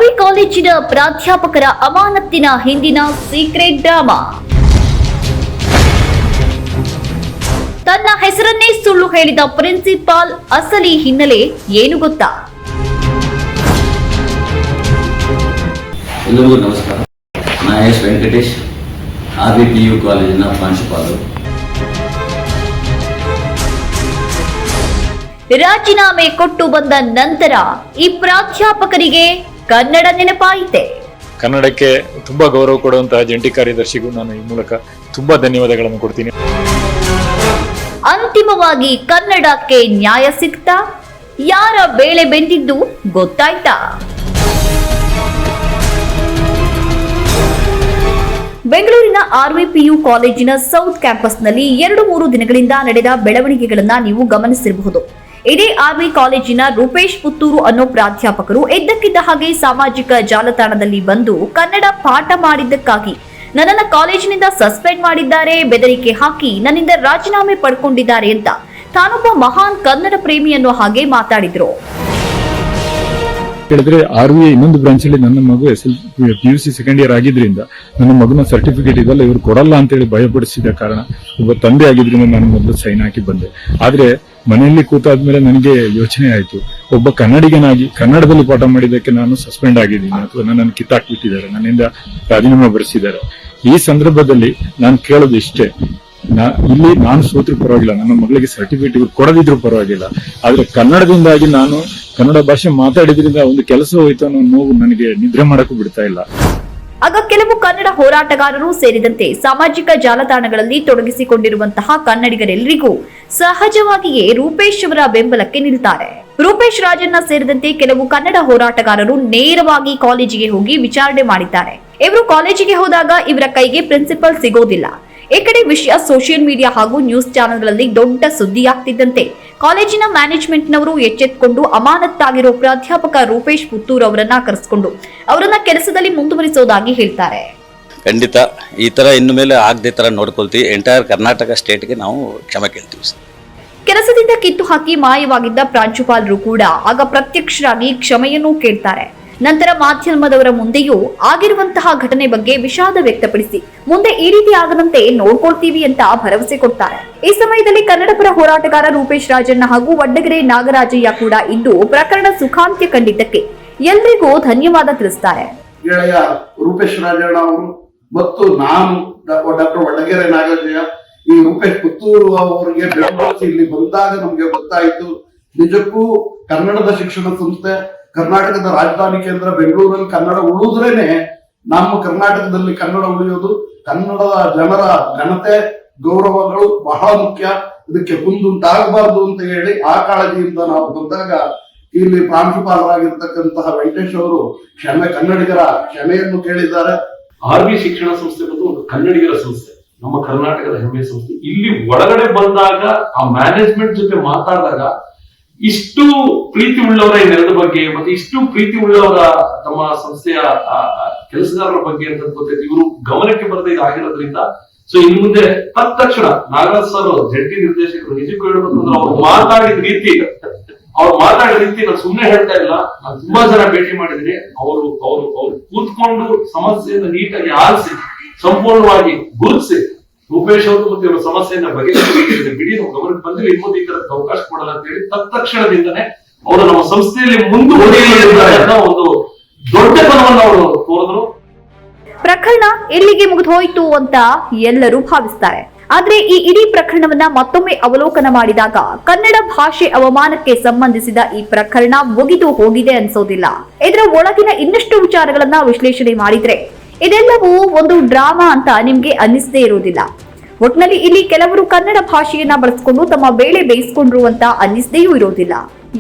R V ಕಾಲೇಜಿನ ಪ್ರಾಧ್ಯಾಪಕರ ಅಮಾನತ್ತಿನ ಹಿಂದಿನ secret drama. ತನ್ನ ಹೆಸರನ್ನೇ ಸುಳ್ಳು ಹೇಳಿದ ಪ್ರಿನ್ಸಿಪಾಲ್ ಅಸಲಿ ಹಿನ್ನೆಲೆ ಏನು ಗೊತ್ತಾ? ಎಲ್ಲರಿಗೂ ನಮಸ್ಕಾರ. ನಾನು ಎಸ್ ವೆಂಕಟೇಶ್, RVPU ಕಾಲೇಜಿನ ಪ್ರಾಂಶುಪಾಲರು. ರಾಜೀನಾಮೆ ಕೊಟ್ಟು ಬಂದ ನಂತರ ಈ ಪ್ರಾಧ್ಯಾಪಕರಿಗೆ ಕನ್ನಡ ನೆನಪಾಯಿತೆ. ಕನ್ನಡಕ್ಕೆ ತುಂಬಾ ಗೌರವ ಕೊಡುವಂತಹ ಜಂಟಿ ಕಾರ್ಯದರ್ಶಿಗೂ ನಾನು ಈ ಮೂಲಕ ತುಂಬಾ ಧನ್ಯವಾದಗಳನ್ನು ಕೊಡ್ತೀನಿ. ಅಂತಿಮವಾಗಿ ಕನ್ನಡಕ್ಕೆ ನ್ಯಾಯ ಸಿಗ್ತಾ? ಯಾರ ಬೇಳೆ ಬೆಂದಿದ್ದು ಗೊತ್ತಾಯ್ತಾ? ಬೆಂಗಳೂರಿನ RVPU ಕಾಲೇಜಿನ ಸೌತ್ ಕ್ಯಾಂಪಸ್ನಲ್ಲಿ 2-3 ದಿನಗಳಿಂದ ನಡೆದ ಬೆಳವಣಿಗೆಗಳನ್ನ ನೀವು ಗಮನಿಸಿರಬಹುದು. ಇದೇ RV ಕಾಲೇಜಿನ ರೂಪೇಶ್ ಪುತ್ತೂರು ಅನ್ನೋ ಪ್ರಾಧ್ಯಾಪಕರು ಇದ್ದಕ್ಕಿದ್ದ ಹಾಗೆ ಸಾಮಾಜಿಕ ಜಾಲತಾಣದಲ್ಲಿ ಬಂದು ಕನ್ನಡ ಪಾಠ ಮಾಡಿದ್ದಕ್ಕಾಗಿ ನನ್ನನ್ನು ಕಾಲೇಜಿನಿಂದ ಸಸ್ಪೆಂಡ್ ಮಾಡಿದ್ದಾರೆ, ಬೆದರಿಕೆ ಹಾಕಿ ನನ್ನಿಂದ ರಾಜೀನಾಮೆ ಪಡ್ಕೊಂಡಿದ್ದಾರೆ ಅಂತ ತಾನೊಬ್ಬ ಮಹಾನ್ ಕನ್ನಡ ಪ್ರೇಮಿ ಅನ್ನೋ ಹಾಗೆ ಮಾತಾಡಿದ್ರು. ಹೇಳಿದ್ರೆ RVA ಇನ್ನೊಂದು ಬ್ರಾಂಚ್ ಅಲ್ಲಿ ನನ್ನ ಮಗು PUC ಸೆಕೆಂಡ್ ಇಯರ್ ಆಗಿದ್ರಿಂದ ನನ್ನ ಮಗನ ಸರ್ಟಿಫಿಕೇಟ್ ಇದೆಲ್ಲ ಇವರು ಕೊಡಲ್ಲ ಅಂತ ಹೇಳಿ ಭಯಪಡಿಸಿದ ಕಾರಣ ಒಬ್ಬ ತಂದೆ ಆಗಿದ್ರಿಂದ ನಾನು ಮೊದಲು ಸೈನ್ ಹಾಕಿ ಬಂದೆ. ಆದ್ರೆ ಮನೆಯಲ್ಲಿ ಕೂತಾದ್ಮೇಲೆ ನನಗೆ ಯೋಚನೆ ಆಯ್ತು, ಒಬ್ಬ ಕನ್ನಡಿಗನಾಗಿ ಕನ್ನಡದಲ್ಲಿ ಪಾಠ ಮಾಡಿದ್ದಕ್ಕೆ ನಾನು ಸಸ್ಪೆಂಡ್ ಆಗಿದ್ದೀನಿ ಅಥವಾ ನನ್ನನ್ನು ಕಿತ್ತಾಕ್ಬಿಟ್ಟಿದ್ದಾರೆ, ನನ್ನಿಂದ ರಾಜೀನಾಮೆ ಬರೆಸಿದ್ದಾರೆ. ಈ ಸಂದರ್ಭದಲ್ಲಿ ನಾನು ಕೇಳೋದು ಇಷ್ಟೇ, ಇಲ್ಲಿ ನಾನು ಸೋತ್ರು ಪರವಾಗಿಲ್ಲ, ನನ್ನ ಮಗಳಿಗೆ ಸರ್ಟಿಫಿಕೇಟ್ ಇವ್ರು ಕೊಡದಿದ್ರು ಪರವಾಗಿಲ್ಲ, ಆದ್ರೆ ಕನ್ನಡದಿಂದಾಗಿ ನಾನು ಕನ್ನಡ ಭಾಷೆ ಮಾತಾಡಿದ್ರಿಂದ ಒಂದು ಕೆಲಸ ಹೋಯ್ತು ಅನ್ನೋ ನೋವು ನನಗೆ ನಿದ್ರೆ ಮಾಡಕ್ಕೂ ಬಿಡ್ತಾ ಇಲ್ಲ. ಆಗ ಕೆಲವು ಕನ್ನಡ ಹೋರಾಟಗಾರರು ಸೇರಿದಂತೆ ಸಾಮಾಜಿಕ ಜಾಲತಾಣಗಳಲ್ಲಿ ತೊಡಗಿಸಿಕೊಂಡಿರುವಂತಹ ಕನ್ನಡಿಗರೆಲ್ಲರಿಗೂ ಸಹಜವಾಗಿಯೇ ರೂಪೇಶ್ ಅವರ ಬೆಂಬಲಕ್ಕೆ ನಿಲ್ತಾರೆ. ರೂಪೇಶ್ ರಾಜಣ್ಣ ಸೇರಿದಂತೆ ಕೆಲವು ಕನ್ನಡ ಹೋರಾಟಗಾರರು ನೇರವಾಗಿ ಕಾಲೇಜಿಗೆ ಹೋಗಿ ವಿಚಾರಣೆ ಮಾಡಿದ್ದಾರೆ. ಇವರು ಕಾಲೇಜಿಗೆ ಹೋದಾಗ ಇವರ ಕೈಗೆ ಪ್ರಿನ್ಸಿಪಲ್ ಸಿಗೋದಿಲ್ಲ. ಈ ಕಡೆ ವಿಷಯ ಸೋಷಿಯಲ್ ಮೀಡಿಯಾ ಹಾಗೂ ನ್ಯೂಸ್ ಚಾನೆಲ್ಗಳಲ್ಲಿ ದೊಡ್ಡ ಸುದ್ದಿಯಾಗ್ತಿದ್ದಂತೆ ಕಾಲೇಜಿನ ಮ್ಯಾನೇಜ್ಮೆಂಟ್ನವರು ಎಚ್ಚೆತ್ತುಕೊಂಡು ಅಮಾನತ್ತಾಗಿರೋ ಪ್ರಾಧ್ಯಾಪಕ ರೂಪೇಶ್ ಪುತ್ತೂರು ಅವರನ್ನ ಕರೆಸಿಕೊಂಡು ಅವರನ್ನ ಕೆಲಸದಲ್ಲಿ ಮುಂದುವರಿಸೋದಾಗಿ ಹೇಳ್ತಾರೆ. ಖಂಡಿತ ಈ ತರ ಇನ್ನು ಮೇಲೆ ಆಗದೆ ತರ ನೋಡ್ಕೊಳ್ತೀವಿ. ಎಂಟೈರ್ ಕರ್ನಾಟಕ ಸ್ಟೇಟ್ಗೆ ನಾವು ಕ್ಷಮೆ ಕೇಳ್ತೀವಿ. ಕೆಲಸದಿಂದ ಕಿತ್ತು ಹಾಕಿ ಮಾಯವಾಗಿದ್ದ ಪ್ರಾಂಶುಪಾಲರು ಕೂಡ ಆಗ ಪ್ರತ್ಯಕ್ಷರಾಗಿ ಕ್ಷಮೆಯನ್ನೂ ಕೇಳ್ತಾರೆ. ನಂತರ ಮಾಧ್ಯಮದವರ ಮುಂದೆಯೂ ಆಗಿರುವಂತಹ ಘಟನೆ ಬಗ್ಗೆ ವಿಷಾದ ವ್ಯಕ್ತಪಡಿಸಿ ಮುಂದೆ ಈ ರೀತಿ ಆಗದಂತೆ ನೋಡ್ಕೊಳ್ತೀವಿ ಅಂತ ಭರವಸೆ ಕೊಡ್ತಾರೆ. ಈ ಸಮಯದಲ್ಲಿ ಕನ್ನಡಪರ ಹೋರಾಟಗಾರ ರೂಪೇಶ್ ರಾಜಣ್ಣ ಹಾಗೂ ವಡ್ಡಗೆರೆ ನಾಗರಾಜಯ್ಯ ಕೂಡ ಇದ್ದು ಪ್ರಕರಣ ಸುಖಾಂತ್ಯ ಕಂಡಿದ್ದಕ್ಕೆ ಎಲ್ರಿಗೂ ಧನ್ಯವಾದ ತಿಳಿಸ್ತಾರೆ. ಗೆಳೆಯ ರೂಪೇಶ್ ರಾಜಣ್ಣ ಅವರು ಮತ್ತು ನಾನು ಡಾಕ್ಟರ್ ವಡ್ಡಗೆರೆ ನಾಗರಾಜಯ್ಯ ಈ ರೂಪೇಶ್ ಪುತ್ತೂರು ಅವರಿಗೆ ಬೆಂಬಲಿಸಿ ಇಲ್ಲಿ ಬಂದಾಗ ನಮ್ಗೆ ಗೊತ್ತಾಯ್ತು, ನಿಜಕ್ಕೂ ಕನ್ನಡದ ಶಿಕ್ಷಣ ಸಂಸ್ಥೆ ಕರ್ನಾಟಕದ ರಾಜಧಾನಿ ಕೇಂದ್ರ ಬೆಂಗಳೂರಲ್ಲಿ ಕನ್ನಡ ಉಳಿದ್ರೇನೆ ನಮ್ಮ ಕರ್ನಾಟಕದಲ್ಲಿ ಕನ್ನಡ ಉಳಿಯೋದು. ಕನ್ನಡದ ಜನರ ಘನತೆ ಗೌರವಗಳು ಬಹಳ ಮುಖ್ಯ, ಇದಕ್ಕೆ ಕುಂದುಂಟಾಗಬಾರ್ದು ಅಂತ ಹೇಳಿ ಆ ಕಾಳಜಿಯಿಂದ ನಾವು ಬಂದಾಗ ಇಲ್ಲಿ ಪ್ರಾಂಶುಪಾಲರಾಗಿರ್ತಕ್ಕಂತಹ ವೆಂಕಟೇಶ್ ಅವರು ಕನ್ನಡಿಗರ ಕ್ಷಮೆಯನ್ನು ಕೇಳಿದ್ದಾರೆ. RV ಶಿಕ್ಷಣ ಸಂಸ್ಥೆ ಬಂದು ಒಂದು ಕನ್ನಡಿಗರ ಸಂಸ್ಥೆ, ನಮ್ಮ ಕರ್ನಾಟಕದ ಹೆಮ್ಮೆಯ ಸಂಸ್ಥೆ. ಇಲ್ಲಿ ಒಳಗಡೆ ಬಂದಾಗ ಆ ಮ್ಯಾನೇಜ್ಮೆಂಟ್ ಜೊತೆ ಮಾತಾಡಿದಾಗ ಇಷ್ಟು ಪ್ರೀತಿ ಉಳ್ಳವರ ಈ ನೆಲದ ಬಗ್ಗೆ ಮತ್ತೆ ಇಷ್ಟು ಪ್ರೀತಿ ಉಳ್ಳವರ ತಮ್ಮ ಸಂಸ್ಥೆಯ ಕೆಲಸಗಾರರ ಬಗ್ಗೆ ಅಂತ ಗೊತ್ತೈತಿ. ಇವರು ಗಮನಕ್ಕೆ ಬರದೆ ಇದಾಗಿರೋದ್ರಿಂದ ಸೊ ಇನ್ನು ಮುಂದೆ ತಕ್ಷಣ ನಾಗರಾಜ್ ಸರ್ ಜಂಟಿ ನಿರ್ದೇಶಕರು ನಿಜಕ್ಕೂ ಹೇಳ್ಬೇಕಂದ್ರೆ ಅವ್ರು ಮಾತಾಡಿದ ರೀತಿ ನಾನು ಸುಮ್ಮನೆ ಹೇಳ್ತಾ ಇಲ್ಲ, ನಾನು ತುಂಬಾ ಜನ ಭೇಟಿ ಮಾಡಿದ್ದೀನಿ. ಅವರು ಕೂತ್ಕೊಂಡು ಸಮಸ್ಯೆಯನ್ನು ನೀಟಾಗಿ ಆಲಿಸಿ ಸಂಪೂರ್ಣವಾಗಿ ಗುರುತಿಸಿ ರೂಪೇಶ್ ಅವರು ಮತ್ತೆ ಇವರ ಸಮಸ್ಯೆಯನ್ನ ಬಗೆಹರಿಸಿದ್ದಾರೆ. ಬಿಡಿ ನಾವು ಗಮನಕ್ಕೆ ಬಂದಿಲ್ಲ, ಇನ್ನು ಮುಂದೆ ಈ ತರದ ಅವಕಾಶ ಕೊಡಲ್ಲ ಅಂತ ಹೇಳಿ ತಕ್ಷಣದಿಂದನೇ ಅವರು ನಮ್ಮ ಸಂಸ್ಥೆಯಲ್ಲಿ ಮುಂದುವರಿಯಲಿದ್ದಾರೆ ಅನ್ನೋ ಒಂದು ದೊಡ್ಡತನವನ್ನು ಅವರು ತೋರಿದ್ರು. ಪ್ರಕರಣ ಇಲ್ಲಿಗೆ ಮುಗಿದು ಹೋಯಿತು ಅಂತ ಎಲ್ಲರೂ ಭಾವಿಸ್ತಾರೆ. ಆದ್ರೆ ಈ ಇಡೀ ಪ್ರಕರಣವನ್ನ ಮತ್ತೊಮ್ಮೆ ಅವಲೋಕನ ಮಾಡಿದಾಗ ಕನ್ನಡ ಭಾಷೆ ಅವಮಾನಕ್ಕೆ ಸಂಬಂಧಿಸಿದ ಈ ಪ್ರಕರಣ ಮುಗಿದು ಹೋಗಿದೆ ಅನ್ಸೋದಿಲ್ಲ. ಇದರ ಒಳಗಿನ ಇನ್ನಷ್ಟು ವಿಚಾರಗಳನ್ನ ವಿಶ್ಲೇಷಣೆ ಮಾಡಿದ್ರೆ ಇದೆಲ್ಲವೂ ಒಂದು ಡ್ರಾಮಾ ಅಂತ ನಿಮ್ಗೆ ಅನ್ನಿಸದೇ ಇರೋದಿಲ್ಲ. ಒಟ್ನಲ್ಲಿ ಇಲ್ಲಿ ಕೆಲವರು ಕನ್ನಡ ಭಾಷೆಯನ್ನ ಬಳಸಿಕೊಂಡು ತಮ್ಮ ಬೇಳೆ ಬೇಯಿಸಿಕೊಂಡ್ರು ಅಂತ ಅನ್ನಿಸದೆಯೂ ಇರೋದಿಲ್ಲ.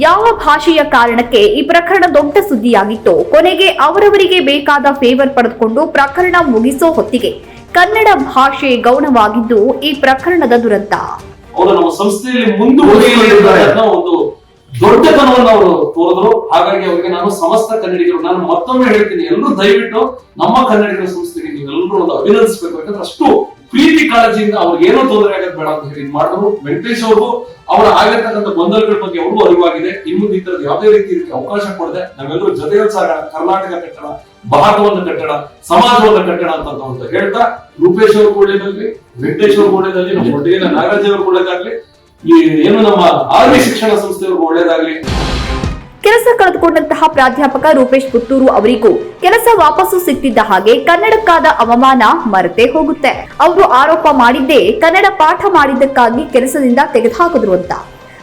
ಯಾವ ಭಾಷೆಯ ಕಾರಣಕ್ಕೆ ಈ ಪ್ರಕರಣ ದೊಡ್ಡ ಸುದ್ದಿಯಾಗಿತ್ತೋ ಕೊನೆಗೆ ಅವರವರಿಗೆ ಬೇಕಾದ ಫೇವರ್ ಪಡೆದುಕೊಂಡು ಪ್ರಕರಣ ಮುಗಿಸೋ ಹೊತ್ತಿಗೆ ಕನ್ನಡ ಭಾಷೆ ಗೌಣವಾಗಿದ್ದು ಈ ಪ್ರಕರಣದ ದುರಂತ. ಅವರು ನಮ್ಮ ಸಂಸ್ಥೆಯಲ್ಲಿ ಮುಂದುವರಿಯಲಿದ್ದಾರೆ ಅನ್ನೋ ಒಂದು ದೊಡ್ಡತನವನ್ನು ಅವರು ತೋರಿದ್ರು. ಹಾಗಾಗಿ ಅವರಿಗೆ ನಾನು ಸಮಸ್ತ ಕನ್ನಡಿಗರು, ನಾನು ಮತ್ತೊಮ್ಮೆ ಹೇಳ್ತೀನಿ, ಎಲ್ಲರೂ ದಯವಿಟ್ಟು ನಮ್ಮ ಕನ್ನಡಿಗರ ಸಂಸ್ಥೆಗೆ ನೀವೆಲ್ಲರೂ ಒಂದು ಅಭಿನಂದಿಸಬೇಕು. ಯಾಕಂದ್ರೆ ಅಷ್ಟು ಪ್ರೀತಿ ಕಾಳಜಿಯಿಂದ ಅವ್ರಿಗೆ ಏನೋ ತೊಂದರೆ ಆಗೋದು ಬೇಡ ಅಂತ ಹೇಳಿ ಮಾಡಿದ್ರು. ವೆಂಕಟೇಶ್ ಅವರು ಅವರ ಆಗಿರ್ತಕ್ಕಂಥ ಗೊಂದಲಗಳ ಬಗ್ಗೆ ಅವ್ರಿಗೂ ಅರಿವಾಗಿದೆ. ಇನ್ನು ಈ ತರದ ಯಾವುದೇ ರೀತಿ ಅವಕಾಶ ಕೊಡದೆ ನಾವೆಲ್ಲರೂ ಜೊತೆಯಲ್ಲಿ ಸಾಗೋಣ. ಕರ್ನಾಟಕ ಕಟ್ಟಡ, ಭಾರತವನ್ನು ಕಟ್ಟಡ, ಸಮಾಜವನ್ನು ಕಟ್ಟಡ ಅಂತ ಹೇಳ್ತಾ ರೂಪೇಶ್ ಅವರು ಒಳ್ಳೇದಾಗ್ಲಿ, ವೆಂಕಟೇಶ್ ಅವರು ಒಳ್ಳೇದಾಗ್ಲಿ, ನಮ್ಮ ಒಟ್ಟಿಗೆ ನಾಗರಾಜ್ ಅವ್ರಿಗೆ ಒಳ್ಳೇದಾಗ್ಲಿ, ಈ ಏನು ನಮ್ಮ ಆರ್ವಿ ಶಿಕ್ಷಣ ಸಂಸ್ಥೆಯವ್ರಿಗೂ ಒಳ್ಳೇದಾಗ್ಲಿ. ಕೆಲಸ ಕಳೆದುಕೊಂಡಂತಹ ಪ್ರಾಧ್ಯಾಪಕ ರೂಪೇಶ್ ಪುತ್ತೂರು ಅವರಿಗೂ ಕೆಲಸ ವಾಪಸ್ಸು ಸಿಕ್ತಿದ್ದ ಹಾಗೆ ಕನ್ನಡಕ್ಕಾದ ಅವಮಾನ ಮರೆತೇ ಹೋಗುತ್ತೆ. ಅವರು ಆರೋಪ ಮಾಡಿದ್ದೇ ಕನ್ನಡ ಪಾಠ ಮಾಡಿದ್ದಕ್ಕಾಗಿ ಕೆಲಸದಿಂದ ತೆಗೆದುಹಾಕಿದ್ರು ಅಂತ.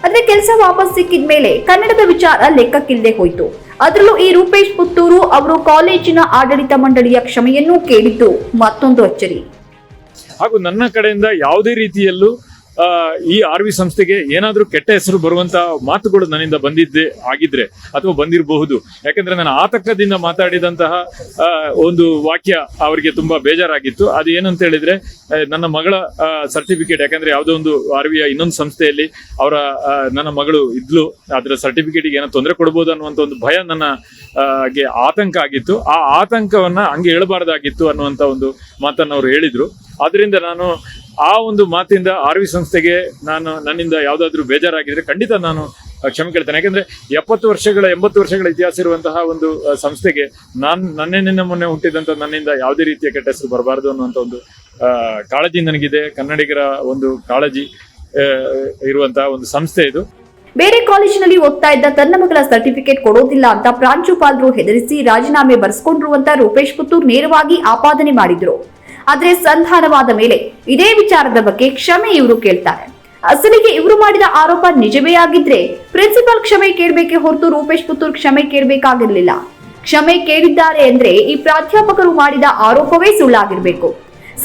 ಆದ್ರೆ ಕೆಲಸ ವಾಪಸ್ ಸಿಕ್ಕಿದ ಮೇಲೆ ಕನ್ನಡದ ವಿಚಾರ ಲೆಕ್ಕಕ್ಕಿಲ್ಲದೆ ಹೋಯ್ತು. ಅದರಲ್ಲೂ ಈ ರೂಪೇಶ್ ಪುತ್ತೂರು ಅವರು ಕಾಲೇಜಿನ ಆಡಳಿತ ಮಂಡಳಿಯ ಕ್ಷಮೆಯನ್ನೂ ಕೇಳಿದ್ದು ಮತ್ತೊಂದು ಅಚ್ಚರಿ. ಹಾಗೂ ನನ್ನ ಕಡೆಯಿಂದ ಯಾವುದೇ ರೀತಿಯಲ್ಲೂ ಈ ಆರ್ವಿ ಸಂಸ್ಥೆಗೆ ಏನಾದ್ರೂ ಕೆಟ್ಟ ಹೆಸರು ಬರುವಂತ ಮಾತುಗಳು ನನ್ನಿಂದ ಬಂದಿದ್ದೆ ಆಗಿದ್ರೆ ಅಥವಾ ಬಂದಿರಬಹುದು. ಯಾಕಂದ್ರೆ ನಾನು ಆತಂಕದಿಂದ ಮಾತಾಡಿದಂತಹ ಒಂದು ವಾಕ್ಯ ಅವರಿಗೆ ತುಂಬಾ ಬೇಜಾರಾಗಿತ್ತು. ಅದು ಏನಂತ ಹೇಳಿದ್ರೆ, ನನ್ನ ಮಗಳ ಸರ್ಟಿಫಿಕೇಟ್, ಯಾಕಂದ್ರೆ ಯಾವುದೋ ಒಂದು ಆರ್ವಿಯ ಇನ್ನೊಂದು ಸಂಸ್ಥೆಯಲ್ಲಿ ನನ್ನ ಮಗಳು ಇದ್ಲು, ಅದರ ಸರ್ಟಿಫಿಕೇಟ್ಗೆ ಏನೋ ತೊಂದರೆ ಕೊಡ್ಬೋದು ಅನ್ನುವಂಥ ಒಂದು ಭಯ ನನಗೆ ಆತಂಕ ಆಗಿತ್ತು. ಆ ಆತಂಕವನ್ನ ಹಂಗೆ ಹೇಳಬಾರ್ದಾಗಿತ್ತು ಅನ್ನುವಂಥ ಒಂದು ಮಾತನ್ನು ಅವರು ಹೇಳಿದ್ರು. ಆದ್ರಿಂದ ನಾನು ಆ ಒಂದು ಮಾತಿಂದ ಆರ್ವಿ ಸಂಸ್ಥೆಗೆ ನನ್ನಿಂದ ಯಾವುದಾದ್ರೂ ಬೇಜಾರಾಗಿದ್ರೆ ಖಂಡಿತ ನಾನು ಕ್ಷಮೆ ಕೇಳ್ತೇನೆ. ಯಾಕಂದ್ರೆ 80 ವರ್ಷಗಳ ಇತಿಹಾಸ ಇರುವಂತಹ ಒಂದು ಸಂಸ್ಥೆಗೆ ನಿನ್ನೆ ಮೊನ್ನೆ ಹುಟ್ಟಿದಂತ ನನ್ನಿಂದ ಯಾವುದೇ ರೀತಿಯ ಕೆಟ್ಟ ಹೆಸರು ಬರಬಾರದು ಅನ್ನುವಂಥ ಒಂದು ಕಾಳಜಿ ನನಗಿದೆ. ಕನ್ನಡಿಗರ ಒಂದು ಕಾಳಜಿ ಇರುವಂತಹ ಒಂದು ಸಂಸ್ಥೆ ಇದು. ಬೇರೆ ಕಾಲೇಜಿನಲ್ಲಿ ಓದ್ತಾ ಇದ್ದ ತನ್ನ ಮಗಳ ಸರ್ಟಿಫಿಕೇಟ್ ಕೊಡೋದಿಲ್ಲ ಅಂತ ಪ್ರಾಂಶುಪಾಲರು ಹೆದರಿಸಿ ರಾಜೀನಾಮೆ ಬರೆಸ್ಕೊಂಡ್ರು ಅಂತ ರೂಪೇಶ್ ಪುತ್ತೂರ್ ನೇರವಾಗಿ ಆಪಾದನೆ ಮಾಡಿದ್ರು. ಆದ್ರೆ ಸಂಧಾನವಾದ ಮೇಲೆ ಇದೇ ವಿಚಾರದ ಬಗ್ಗೆ ಕ್ಷಮೆ ಇವರು ಕೇಳ್ತಾರೆ. ಅಸಲಿಗೆ ಇವರು ಮಾಡಿದ ಆರೋಪ ನಿಜವೇ ಆಗಿದ್ರೆ ಪ್ರಿನ್ಸಿಪಾಲ್ ಕ್ಷಮೆ ಕೇಳಬೇಕೆ ಹೊರತು ರೂಪೇಶ್ ಪುತ್ತೂರ್ ಕ್ಷಮೆ ಕೇಳಬೇಕಾಗಿರ್ಲಿಲ್ಲ. ಕ್ಷಮೆ ಕೇಳಿದ್ದಾರೆ ಅಂದ್ರೆ ಈ ಪ್ರಾಧ್ಯಾಪಕರು ಮಾಡಿದ ಆರೋಪವೇ ಸುಳ್ಳಾಗಿರ್ಬೇಕು.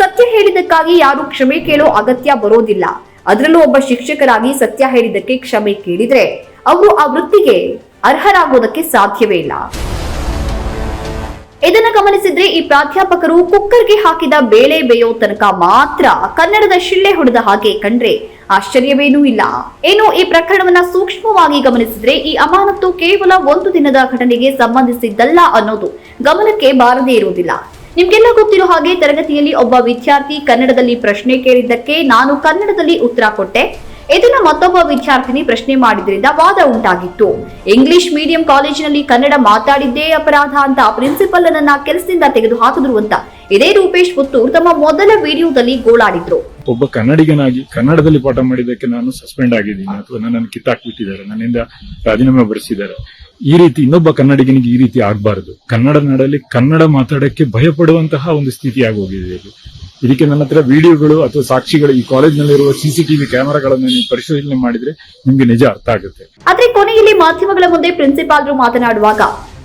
ಸತ್ಯ ಹೇಳಿದ್ದಕ್ಕಾಗಿ ಯಾರು ಕ್ಷಮೆ ಕೇಳೋ ಅಗತ್ಯ ಬರೋದಿಲ್ಲ. ಅದರಲ್ಲೂ ಒಬ್ಬ ಶಿಕ್ಷಕರಾಗಿ ಸತ್ಯ ಹೇಳಿದ್ದಕ್ಕೆ ಕ್ಷಮೆ ಕೇಳಿದ್ರೆ ಅವರು ಆ ವೃತ್ತಿಗೆ ಅರ್ಹರಾಗೋದಕ್ಕೆ ಸಾಧ್ಯವೇ ಇಲ್ಲ. ಇದನ್ನ ಗಮನಿಸಿದ್ರೆ ಈ ಪ್ರಾಧ್ಯಾಪಕರು ಕುಕ್ಕರ್ಗೆ ಹಾಕಿದ ಬೇಳೆ ಬೇಯೋ ತನಕ ಮಾತ್ರ ಕನ್ನಡದ ಶಿಳ್ಳೆ ಹೊಡೆದ ಹಾಗೆ ಕಂಡ್ರೆ ಆಶ್ಚರ್ಯವೇನೂ ಇಲ್ಲ. ಏನು ಈ ಪ್ರಕರಣವನ್ನ ಸೂಕ್ಷ್ಮವಾಗಿ ಗಮನಿಸಿದ್ರೆ ಈ ಅಮಾನತು ಕೇವಲ ಒಂದು ದಿನದ ಘಟನೆಗೆ ಸಂಬಂಧಿಸಿದ್ದಲ್ಲ ಅನ್ನೋದು ಗಮನಕ್ಕೆ ಬಾರದೇ ಇರುವುದಿಲ್ಲ. ನಿಮ್ಗೆಲ್ಲ ಗೊತ್ತಿರೋ ಹಾಗೆ ತರಗತಿಯಲ್ಲಿ ಒಬ್ಬ ವಿದ್ಯಾರ್ಥಿ ಕನ್ನಡದಲ್ಲಿ ಪ್ರಶ್ನೆ ಕೇಳಿದ್ದಕ್ಕೆ ನಾನು ಕನ್ನಡದಲ್ಲಿ ಉತ್ತರ ಕೊಟ್ಟೆ. ಇದನ್ನ ಮತ್ತೊಬ್ಬ ವಿದ್ಯಾರ್ಥಿನಿ ಪ್ರಶ್ನೆ ಮಾಡಿದ್ರಿಂದ ವಾದ ಉಂಟಾಗಿತ್ತು. ಇಂಗ್ಲಿಷ್ ಮೀಡಿಯಂ ಕಾಲೇಜಿನಲ್ಲಿ ಕನ್ನಡ ಮಾತಾಡಿದ್ದೇ ಅಪರಾಧ ಅಂತ ಪ್ರಿನ್ಸಿಪಲ್ ಅನ್ನ ಕೆಲಸದಿಂದ ತೆಗೆದು ಹಾಕಿದ್ರು ಅಂತ ಇದೇ ರೂಪೇಶ್ ಪುತ್ತೂರ್ ತಮ್ಮ ಮೊದಲ ವಿಡಿಯೋದಲ್ಲಿ ಗೋಳಾಡಿದ್ರು. ಒಬ್ಬ ಕನ್ನಡಿಗನಾಗಿ ಕನ್ನಡದಲ್ಲಿ ಪಾಠ ಮಾಡಿದ್ದಕ್ಕೆ ನಾನು ಸಸ್ಪೆಂಡ್ ಆಗಿದ್ದೀನಿ ಅಥವಾ ನನ್ನನ್ನು ಕಿತ್ತಾಕ್ಬಿಟ್ಟಿದ್ದಾರೆ, ನನ್ನಿಂದ ರಾಜೀನಾಮೆ ಬರೆಸಿದ್ದಾರೆ. ಈ ರೀತಿ ಇನ್ನೊಬ್ಬ ಕನ್ನಡಿಗನಿಗೆ ಈ ರೀತಿ ಆಗಬಾರದು. ಕನ್ನಡ ನಾಡಲ್ಲಿ ಕನ್ನಡ ಮಾತಾಡಕ್ಕೆ ಭಯಪಡುವಂತಹ ಒಂದು ಸ್ಥಿತಿ ಆಗೋಗಿದೆ. ಇದಕ್ಕೆ ನನ್ನ ಹತ್ರ ವಿಡಿಯೋಗಳು ಅಥವಾ ಸಾಕ್ಷಿಗಳು, ಈ ಕಾಲೇಜ್ನಲ್ಲಿರುವ CCTV ಕ್ಯಾಮೆರಾಗಳನ್ನು ನೀವು ಪರಿಶೋಧನೆ ಮಾಡಿದ್ರೆ ನಿಮ್ಗೆ ನಿಜ ಅರ್ಥ ಆಗುತ್ತೆ. ಆದ್ರೆ ಕೊನೆಯಲ್ಲಿ ಮಾಧ್ಯಮಗಳ ಮುಂದೆ ಪ್ರಿನ್ಸಿಪಾಲ್ರು ಮಾತನಾಡುವಾಗ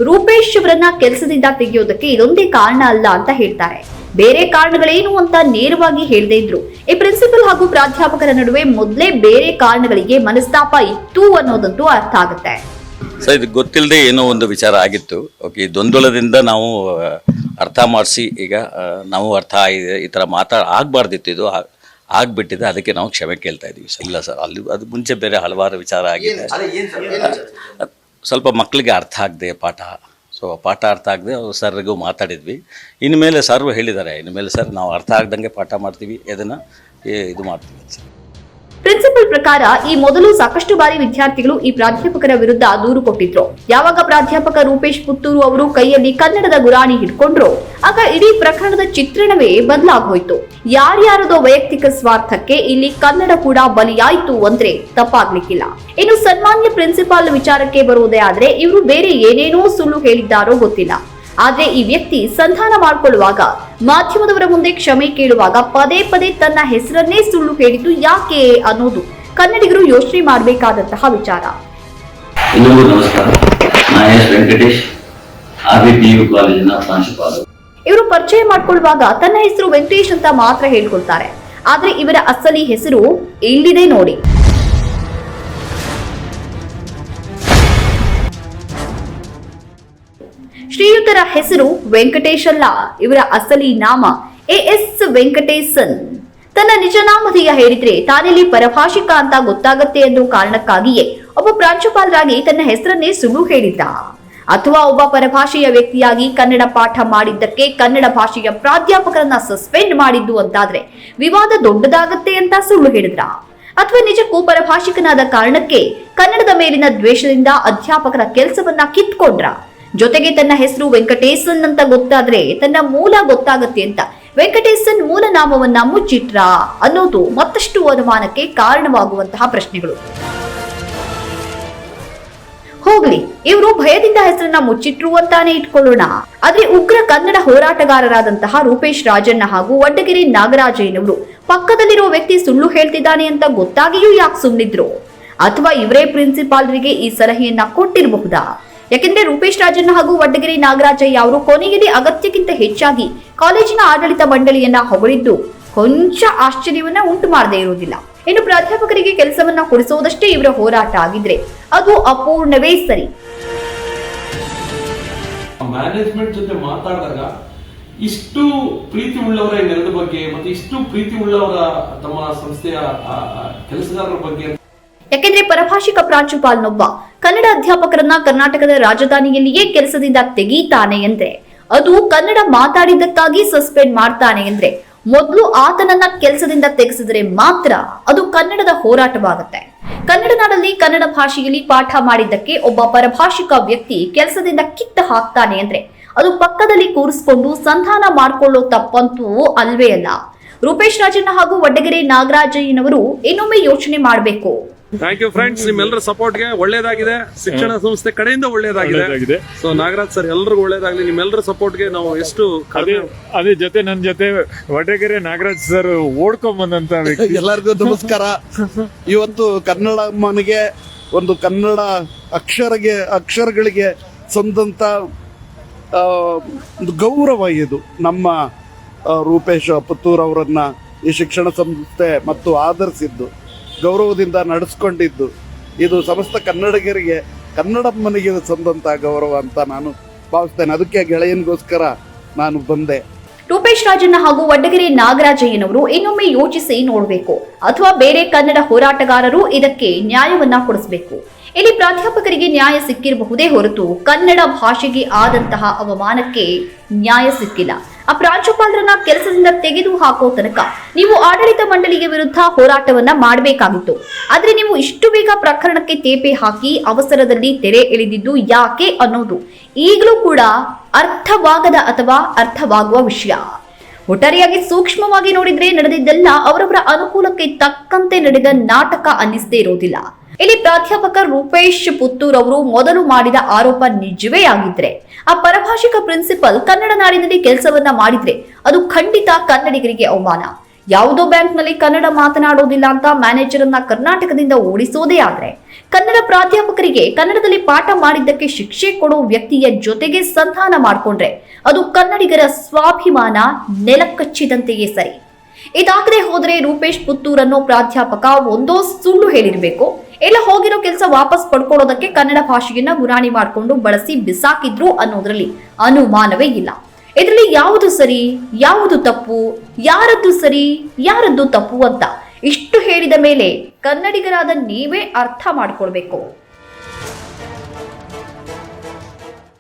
ರೂಪೇಶ್ ಅವರನ್ನ ಕೆಲಸದಿಂದ ತೆಗೆಯೋದಕ್ಕೆ ಇದೊಂದೇ ಕಾರಣ ಅಲ್ಲ ಅಂತ ಹೇಳ್ತಾರೆ. ಬೇರೆ ಕಾರಣಗಳೇನು ಅಂತ ನೇರವಾಗಿ ಹೇಳದೇ ಇದ್ರು ಈ ಪ್ರಿನ್ಸಿಪಲ್ ಹಾಗೂ ಪ್ರಾಧ್ಯಾಪಕರ ನಡುವೆ ಮೊದಲೇ ಬೇರೆ ಕಾರಣಗಳಿಗೆ ಮನಸ್ತಾಪ ಇತ್ತು ಅನ್ನೋದಂತೂ ಅರ್ಥ ಆಗುತ್ತೆ. ಸರ್, ಇದು ಗೊತ್ತಿಲ್ಲದೆ ಏನೋ ಒಂದು ವಿಚಾರ ಆಗಿತ್ತು. ಓಕೆ, ಗೊಂದಲದಿಂದ ನಾವು ಅರ್ಥ ಮಾಡಿಸಿ ಈಗ ನಾವು ಅರ್ಥ ಆಗಿದೆ, ಈ ಥರ ಆಗಬಾರ್ದಿತ್ತು, ಇದು ಆಗ್ಬಿಟ್ಟಿದೆ, ಅದಕ್ಕೆ ನಾವು ಕ್ಷಮೆ ಕೇಳ್ತಾ ಇದೀವಿ ಸರ್. ಇಲ್ಲ ಸರ್, ಅಲ್ಲಿ ಅದು ಮುಂಚೆ ಬೇರೆ ಹಲವಾರು ವಿಚಾರ ಆಗಿದೆ. ಸ್ವಲ್ಪ ಮಕ್ಕಳಿಗೆ ಅರ್ಥ ಆಗದೆ ಪಾಠ ಅರ್ಥ ಆಗದೆ ಸರ್ಗೂ ಮಾತಾಡಿದ್ವಿ. ಇನ್ಮೇಲೆ ಸರ್ ಹೇಳಿದ್ದಾರೆ, ಇನ್ಮೇಲೆ ಸರ್ ನಾವು ಅರ್ಥ ಆಗ್ದಂಗೆ ಪಾಠ ಮಾಡ್ತೀವಿ, ಇದನ್ನು ಇದು ಮಾಡ್ತೀವಿ ಸರ್. ಪ್ರಿನ್ಸಿಪಲ್ ಪ್ರಕಾರ ಈ ಮೊದಲು ಸಾಕಷ್ಟು ಬಾರಿ ವಿದ್ಯಾರ್ಥಿಗಳು ಈ ಪ್ರಾಧ್ಯಾಪಕರ ವಿರುದ್ಧ ದೂರು ಕೊಟ್ಟಿದ್ರು. ಯಾವಾಗ ಪ್ರಾಧ್ಯಾಪಕ ರೂಪೇಶ್ ಪುತ್ತೂರು ಅವರು ಕೈಯಲ್ಲಿ ಕನ್ನಡದ ಗುರಾಣಿ ಹಿಡ್ಕೊಂಡ್ರು ಆಗ ಇಡೀ ಪ್ರಕರಣದ ಚಿತ್ರಣವೇ ಬದಲಾಗೋಯ್ತು. ಯಾರ್ಯಾರದೋ ವೈಯಕ್ತಿಕ ಸ್ವಾರ್ಥಕ್ಕೆ ಇಲ್ಲಿ ಕನ್ನಡ ಕೂಡ ಬಲಿಯಾಯ್ತು ಅಂದ್ರೆ ತಪ್ಪಾಗ್ಲಿಕ್ಕಿಲ್ಲ. ಇನ್ನು ಸನ್ಮಾನ್ಯ ಪ್ರಿನ್ಸಿಪಾಲ್ ವಿಚಾರಕ್ಕೆ ಬರುವುದೇ ಆದ್ರೆ ಇವರು ಬೇರೆ ಏನೇನೋ ಸುಳ್ಳು ಹೇಳಿದ್ದಾರೋ ಗೊತ್ತಿಲ್ಲ. ಆದ್ರೆ ಈ ವ್ಯಕ್ತಿ ಸಂಧಾನ ಮಾಡಿಕೊಳ್ಳುವಾಗ ಮಾಧ್ಯಮದವರ ಮುಂದೆ ಕ್ಷಮೆ ಕೇಳುವಾಗ ಪದೇ ಪದೇ ತನ್ನ ಹೆಸರನ್ನೇ ಸುಳ್ಳು ಹೇಳಿದ್ದು ಯಾಕೆ ಅನ್ನೋದು ಕನ್ನಡಿಗರು ಯೋಚನೆ ಮಾಡಬೇಕಾದಂತಹ ವಿಚಾರ. ಎಲ್ಲರಿಗೂ ನಮಸ್ಕಾರ. ನಾನು ಎಸ್ ವೆಂಕಟೇಶ್, RVPU ಕಾಲೇಜಿನ ಪ್ರಾಂಶುಪಾಲ. ಇವರು ಪರಿಚಯ ಮಾಡಿಕೊಳ್ಳುವಾಗ ತನ್ನ ಹೆಸರು ವೆಂಕಟೇಶ್ ಅಂತ ಮಾತ್ರ ಹೇಳ್ಕೊಳ್ತಾರೆ. ಆದ್ರೆ ಇವರ ಅಸಲಿ ಹೆಸರು ಇಲ್ಲಿದೆ ನೋಡಿ. ಶ್ರೀಯುತರ ಹೆಸರು ವೆಂಕಟೇಶ್ ಅಲ್ಲ, ಇವರ ಅಸಲಿ ನಾಮ AS ವೆಂಕಟೇಶನ್. ತನ್ನ ನಿಜ ನಾಮಧೇಯ ಹೇಳಿದ್ರೆ ತಾನಿಲ್ಲಿ ಪರಭಾಷಿಕ ಅಂತ ಗೊತ್ತಾಗತ್ತೆ ಅನ್ನೋ ಕಾರಣಕ್ಕಾಗಿಯೇ ಒಬ್ಬ ಪ್ರಾಂಶುಪಾಲರಾಗಿ ತನ್ನ ಹೆಸರನ್ನೇ ಸುಳ್ಳು ಹೇಳಿದ್ದ. ಅಥವಾ ಒಬ್ಬ ಪರಭಾಷೆಯ ವ್ಯಕ್ತಿಯಾಗಿ ಕನ್ನಡ ಪಾಠ ಮಾಡಿದ್ದಕ್ಕೆ ಕನ್ನಡ ಭಾಷೆಯ ಪ್ರಾಧ್ಯಾಪಕರನ್ನ ಸಸ್ಪೆಂಡ್ ಮಾಡಿದ್ದು ಅಂತಾದ್ರೆ ವಿವಾದ ದೊಡ್ಡದಾಗತ್ತೆ ಅಂತ ಸುಳ್ಳು ಹೇಳಿದ್ರ? ಅಥವಾ ನಿಜಕ್ಕೂ ಪರಭಾಷಿಕನಾದ ಕಾರಣಕ್ಕೆ ಕನ್ನಡದ ಮೇಲಿನ ದ್ವೇಷದಿಂದ ಅಧ್ಯಾಪಕರ ಕೆಲಸವನ್ನ ಕಿತ್ಕೊಂಡ್ರ? ಜೊತೆಗೆ ತನ್ನ ಹೆಸರು ವೆಂಕಟೇಶನ್ ಅಂತ ಗೊತ್ತಾದ್ರೆ ತನ್ನ ಮೂಲ ಗೊತ್ತಾಗತ್ತೆ ಅಂತ ವೆಂಕಟೇಶನ್ ಮೂಲ ನಾಮವನ್ನ ಮುಚ್ಚಿಟ್ರ ಅನ್ನೋದು ಮತ್ತಷ್ಟು ಅನುಮಾನಕ್ಕೆ ಕಾರಣವಾಗುವಂತಹ ಪ್ರಶ್ನೆಗಳು. ಹೋಗ್ಲಿ, ಇವರು ಭಯದಿಂದ ಹೆಸರನ್ನ ಮುಚ್ಚಿಟ್ರು ಅಂತಾನೆ ಇಟ್ಕೊಳ್ಳೋಣ. ಆದ್ರೆ ಉಗ್ರ ಕನ್ನಡ ಹೋರಾಟಗಾರರಾದಂತಹ ರೂಪೇಶ್ ರಾಜಣ್ಣ ಹಾಗೂ ವಡ್ಡಗೆರೆ ನಾಗರಾಜಯ್ಯನವರು ಪಕ್ಕದಲ್ಲಿರೋ ವ್ಯಕ್ತಿ ಸುಳ್ಳು ಹೇಳ್ತಿದ್ದಾನೆ ಅಂತ ಗೊತ್ತಾಗಿಯೂ ಯಾಕೆ ಸುಮ್ನಿದ್ರು? ಅಥವಾ ಇವರೇ ಪ್ರಿನ್ಸಿಪಾಲ್ರಿಗೆ ಈ ಸಲಹೆಯನ್ನ ಕೊಟ್ಟಿರಬಹುದಾ? ಯಾಕೆಂದ್ರೆ ರೂಪೇಶ್ ರಾಜಣ್ಣ ಹಾಗೂ ವಡ್ಡಗೆರೆ ನಾಗರಾಜಯ್ಯ ಅವರು ಕೊನೆಯಲ್ಲಿ ಅಗತ್ಯಕ್ಕಿಂತ ಹೆಚ್ಚಾಗಿ ಕಾಲೇಜಿನ ಆಡಳಿತ ಮಂಡಳಿಯನ್ನ ಹೊಗಳಿದ್ದು ಕೊಂಚ ಆಶ್ಚರ್ಯವನ್ನ ಉಂಟು ಮಾಡದೇ ಇರುವುದಿಲ್ಲ. ಇನ್ನು ಪ್ರಾಧ್ಯಾಪಕರಿಗೆ ಕೆಲಸವನ್ನ ಕೊಡಿಸುವುದಷ್ಟೇ ಇವರ ಹೋರಾಟ ಆಗಿದ್ರೆ ಅದು ಅಪೂರ್ಣವೇ ಸರಿ. ಮ್ಯಾನೇಜ್ಮೆಂಟ್ ಜೊತೆ ಮಾತಾಡಿದಾಗ ಇಷ್ಟು ಪ್ರೀತಿ ಉಳ್ಳವರ ಈ ನೆಲದ ಬಗ್ಗೆ ಮತ್ತೆ ಇಷ್ಟು ಪ್ರೀತಿ ಉಳ್ಳವರ ತಮ್ಮ ಸಂಸ್ಥೆಯ ಕೆಲಸಗಾರರ ಬಗ್ಗೆ, ಯಾಕೆಂದ್ರೆ ಪರಭಾಷಿಕ ಪ್ರಾಂಶುಪಾಲನೊಬ್ಬ ಕನ್ನಡ ಅಧ್ಯಾಪಕರನ್ನ ಕರ್ನಾಟಕದ ರಾಜಧಾನಿಯಲ್ಲಿಯೇ ಕೆಲಸದಿಂದ ತೆಗೀತಾನೆ ಅಂದ್ರೆ, ಅದು ಕನ್ನಡ ಮಾತಾಡಿದ್ದಕ್ಕಾಗಿ ಸಸ್ಪೆಂಡ್ ಮಾಡ್ತಾನೆ ಅಂದ್ರೆ ಮೊದಲು ಆತನನ್ನ ಕೆಲಸದಿಂದ ತೆಗೆಸಿದ್ರೆ ಮಾತ್ರ ಅದು ಕನ್ನಡದ ಹೋರಾಟವಾಗುತ್ತೆ. ಕನ್ನಡ ನಾಡಲ್ಲಿ ಕನ್ನಡ ಭಾಷೆಯಲ್ಲಿ ಪಾಠ ಮಾಡಿದ್ದಕ್ಕೆ ಒಬ್ಬ ಪರಭಾಷಿಕ ವ್ಯಕ್ತಿ ಕೆಲಸದಿಂದ ಕಿತ್ತ ಹಾಕ್ತಾನೆ ಅಂದ್ರೆ ಅದು ಪಕ್ಕದಲ್ಲಿ ಕೂರಿಸಿಕೊಂಡು ಸಂಧಾನ ಮಾಡ್ಕೊಳ್ಳೋ ತಪ್ಪಂತೂ ಅಲ್ವೇ ಅಲ್ಲ. ರೂಪೇಶ್ ರಾಜಣ್ಣ ಹಾಗೂ ವಡ್ಡಗೆರೆ ನಾಗರಾಜಯ್ಯನವರು ಇನ್ನೊಮ್ಮೆ ಯೋಚನೆ ಮಾಡಬೇಕು. ಥ್ಯಾಂಕ್ ಯು ಫ್ರೆಂಡ್ಸ್, ನಿಮ್ಮೆಲ್ಲರ ಸಪೋರ್ಟ್ಗೆ ಒಳ್ಳೇದಾಗಿದೆ. ಶಿಕ್ಷಣ ಸಂಸ್ಥೆ ಕಡೆಯಿಂದ ಒಳ್ಳೇದಾಗಿದೆ. ಸೊ ನಾಗರಾಜ್ ಸರ್ ಎಲ್ರಿಗೂ ಒಳ್ಳೇದಾಗ್ಲಿ. ನಿಮ್ಮೆಲ್ಲರ ಸಪೋರ್ಟ್ಗೆ ನಾವು ಎಷ್ಟು ಅದೇ ಜೊತೆ ನನ್ನ ಜೊತೆ ವಡ್ಡಗೆರೆ ನಾಗರಾಜ್ ಸರ್ ಓಡ್ಕೊಂಡ್ ಬಂದಂತ ವ್ಯಕ್ತಿ. ಎಲ್ಲರಿಗೂ ನಮಸ್ಕಾರ. ಇವತ್ತು ಕನ್ನಡ ಮನೆಗೆ ಒಂದು ಕನ್ನಡ ಅಕ್ಷರಗಳಿಗೆ ಸಂದಂತ ಒಂದು ಗೌರವ ಇದು. ನಮ್ಮ ರೂಪೇಶ್ ಪುತ್ತೂರ್ ಅವರನ್ನ ಈ ಶಿಕ್ಷಣ ಸಂಸ್ಥೆ ಮತ್ತು ಆಧರಿಸಿದ್ದು, ಗೌರವದಿಂದ ನಡೆಸ್ಕೊಂಡಿದ್ದು, ಇದು ಸಮಸ್ತ ಕನ್ನಡಿಗರಿಗೆ ಕನ್ನಡ ಮನೆಗೆ ಸಂದಂತ ಗೌರವ ಅಂತ ನಾನು ಭಾವಿಸ್ತೇನೆ. ಅದಕ್ಕೆ ಗೆಳೆಯನಿಗೋಸ್ಕರ ನಾನು ಬಂದೆ. ರೂಪೇಶ್ ರಾಜಣ್ಣ ಹಾಗೂ ವಡ್ಡಗೆರೆ ನಾಗರಾಜಯ್ಯನವರು ಇನ್ನೊಮ್ಮೆ ಯೋಚಿಸಿ ನೋಡಬೇಕು, ಅಥವಾ ಬೇರೆ ಕನ್ನಡ ಹೋರಾಟಗಾರರು ಇದಕ್ಕೆ ನ್ಯಾಯವನ್ನ ಕೊಡಿಸಬೇಕು. ಇಲ್ಲಿ ಪ್ರಾಧ್ಯಾಪಕರಿಗೆ ನ್ಯಾಯ ಸಿಕ್ಕಿರಬಹುದೇ ಹೊರತು ಕನ್ನಡ ಭಾಷೆಗೆ ಆದಂತಹ ಅವಮಾನಕ್ಕೆ ನ್ಯಾಯ ಸಿಕ್ಕಿಲ್ಲ. ಆ ಪ್ರಾಂಶುಪಾಲರನ್ನ ಕೆಲಸದಿಂದ ತೆಗೆದು ಹಾಕೋ ತನಕ ನೀವು ಆಡಳಿತ ಮಂಡಳಿಗೆ ವಿರುದ್ಧ ಹೋರಾಟವನ್ನ ಮಾಡಬೇಕಾಗಿತ್ತು. ಆದ್ರೆ ನೀವು ಇಷ್ಟು ಬೇಗ ಪ್ರಕರಣಕ್ಕೆ ತೇಪೆ ಹಾಕಿ ಅವಸರದಲ್ಲಿ ತೆರೆ ಎಳೆದಿದ್ದು ಯಾಕೆ ಅನ್ನೋದು ಈಗಲೂ ಕೂಡ ಅರ್ಥವಾಗದ ಅಥವಾ ಅರ್ಥವಾಗುವ ವಿಷಯ. ಒಟ್ಟಾರೆಯಾಗಿ ಸೂಕ್ಷ್ಮವಾಗಿ ನೋಡಿದ್ರೆ ನಡೆದಿದ್ದೆಲ್ಲ ಅವರವರ ಅನುಕೂಲಕ್ಕೆ ತಕ್ಕಂತೆ ನಡೆದ ನಾಟಕ ಅನ್ನಿಸದೇ ಇರೋದಿಲ್ಲ. ಇಲ್ಲಿ ಪ್ರಾಧ್ಯಾಪಕ ರೂಪೇಶ್ ಪುತ್ತೂರ್ ಅವರು ಮೊದಲು ಮಾಡಿದ ಆರೋಪ ನಿಜವೇ ಆಗಿದ್ರೆ, ಆ ಪರಭಾಷಿಕ ಪ್ರಿನ್ಸಿಪಲ್ ಕನ್ನಡ ನಾಡಿನಲ್ಲಿ ಕೆಲಸವನ್ನ ಮಾಡಿದ್ರೆ ಅದು ಖಂಡಿತ ಕನ್ನಡಿಗರಿಗೆ ಅವಮಾನ. ಯಾವುದೋ ಬ್ಯಾಂಕ್ನಲ್ಲಿ ಕನ್ನಡ ಮಾತನಾಡೋದಿಲ್ಲ ಅಂತ ಮ್ಯಾನೇಜರ್ ಅನ್ನ ಕರ್ನಾಟಕದಿಂದ ಓಡಿಸೋದೇ ಆದ್ರೆ, ಕನ್ನಡ ಪ್ರಾಧ್ಯಾಪಕರಿಗೆ ಕನ್ನಡದಲ್ಲಿ ಪಾಠ ಮಾಡಿದ್ದಕ್ಕೆ ಶಿಕ್ಷೆ ಕೊಡೋ ವ್ಯಕ್ತಿಯ ಜೊತೆಗೆ ಸಂಧಾನ ಮಾಡಿಕೊಂಡ್ರೆ ಅದು ಕನ್ನಡಿಗರ ಸ್ವಾಭಿಮಾನ ನೆಲಕಚ್ಚಿದಂತೆಯೇ ಸರಿ. ಇದಾಗದೆ ಹೋದ್ರೆ ರೂಪೇಶ್ ಪುತ್ತೂರ್ ಅನ್ನೋ ಪ್ರಾಧ್ಯಾಪಕ ಒಂದೋ ಸುಳ್ಳು ಹೇಳಿರ್ಬೇಕು, ಎಲ್ಲ ಹೋಗಿರೋ ಕೆಲಸ ವಾಪಸ್ ಪಡ್ಕೊಳ್ಳೋದಕ್ಕೆ ಕನ್ನಡ ಭಾಷೆಯನ್ನ ಗುರಾಣಿ ಮಾಡಿಕೊಂಡು ಬಳಸಿ ಬಿಸಾಕಿದ್ರು ಅನ್ನೋದ್ರಲ್ಲಿ ಅನುಮಾನವೇ ಇಲ್ಲ. ಇದರಲ್ಲಿ ಯಾವುದು ಸರಿ, ಯಾವುದು ತಪ್ಪು, ಯಾರದ್ದು ಸರಿ, ಯಾರದ್ದು ತಪ್ಪು ಅಂತ ಇಷ್ಟು ಹೇಳಿದ ಮೇಲೆ ಕನ್ನಡಿಗರಾದ ನೀವೇ ಅರ್ಥ ಮಾಡ್ಕೊಳ್ಬೇಕು.